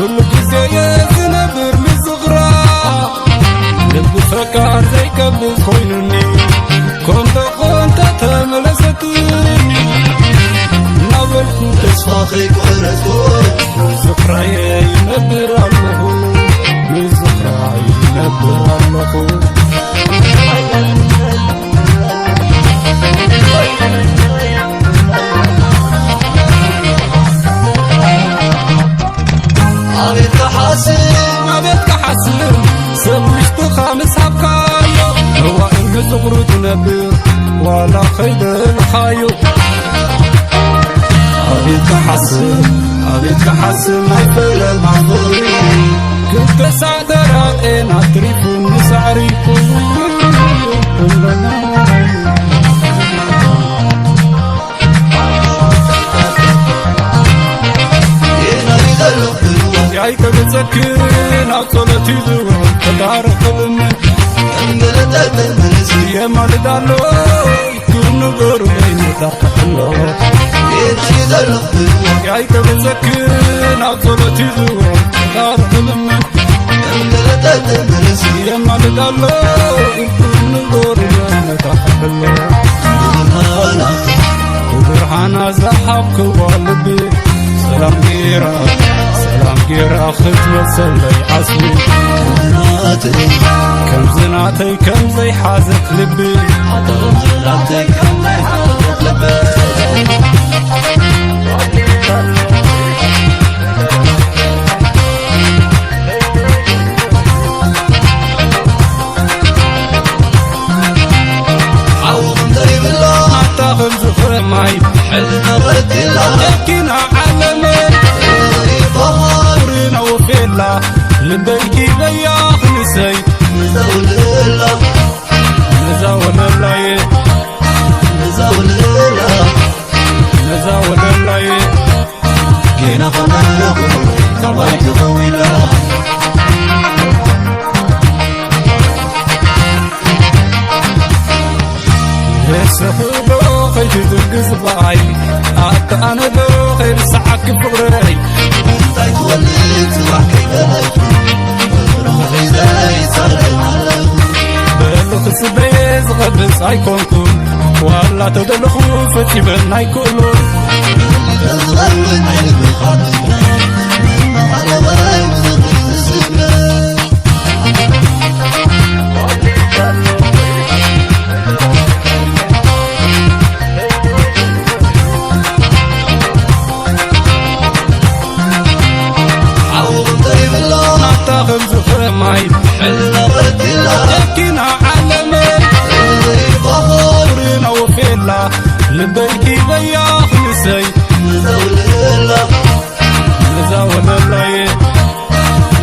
كل جزء يزنبر مزغرا لب فكار زي كبز كوينني كنت تملستني نابلكم تصفاخك ورسول مزغراي ينبر الله مزغراي ينبر الله عبيتك حاسم سمشت خامس حبكايو هو إن زغرو تنبر ولا خيد الخايو عبيتك حاسم عيفل المعذوري كنت سعدرات إنا تريفون نسعريكم يايك بتسكرين عطلتي زوان تدارك بمن انقلتت المنزل يا مالد الله كل نقر بين دارك الله يايك الخبروة يايك بتسكرين عطلتي زوان تدارك بمن انقلتت المنزل يا مالد الله كل نقر بين دارك الله وبرهانا زحبك والبي سلام غير أخذ وصلي عصمي كم زناتي كم زي حازك لبي زناتي كم زي حازك لبي عوض دريب الله تاخذ زخر معي حلنا رد الله يكينا عالمي ظهرنا وفيلا لبيكي بياخ نسي نزول الله نزول الله نزول الله نزول الله جينا فمانا كربايت طويلة يسحبو خيجد القصباي حتى أنا دو خير سعك بغري انتي توليت وحكي بلايكو روحي زي صاري معلقو بلو خسبيز غبس ايكونكم ولا تدلخو فتيبن ايكولو تزغرون عينك بالخاطر على وراي بزغري السبلة حلنا رد الله يكينا عالمي ظهرنا وفيلا لبيكي بياخ نسي نزول الله نزول الله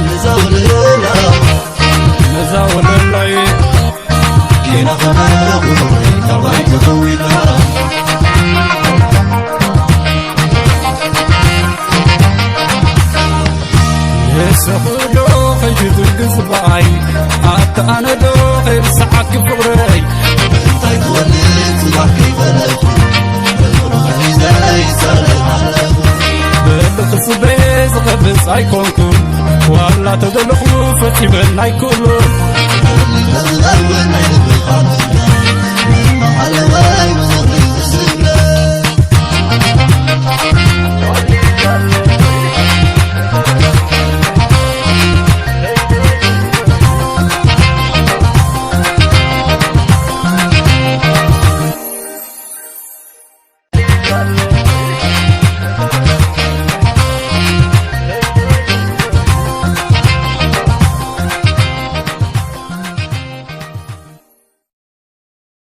نزول الله نزول الله جينا فمانا غروري كربايت طويلة يسحبو خيجد القصباي حتى أنا دو خير سعك بغري انتي توليت وحكي بلايكو روحي زي صاري معلقو بلو خسبيز غبس ايكونكم ولا تدلخو فتيبن ايكولو تزغرون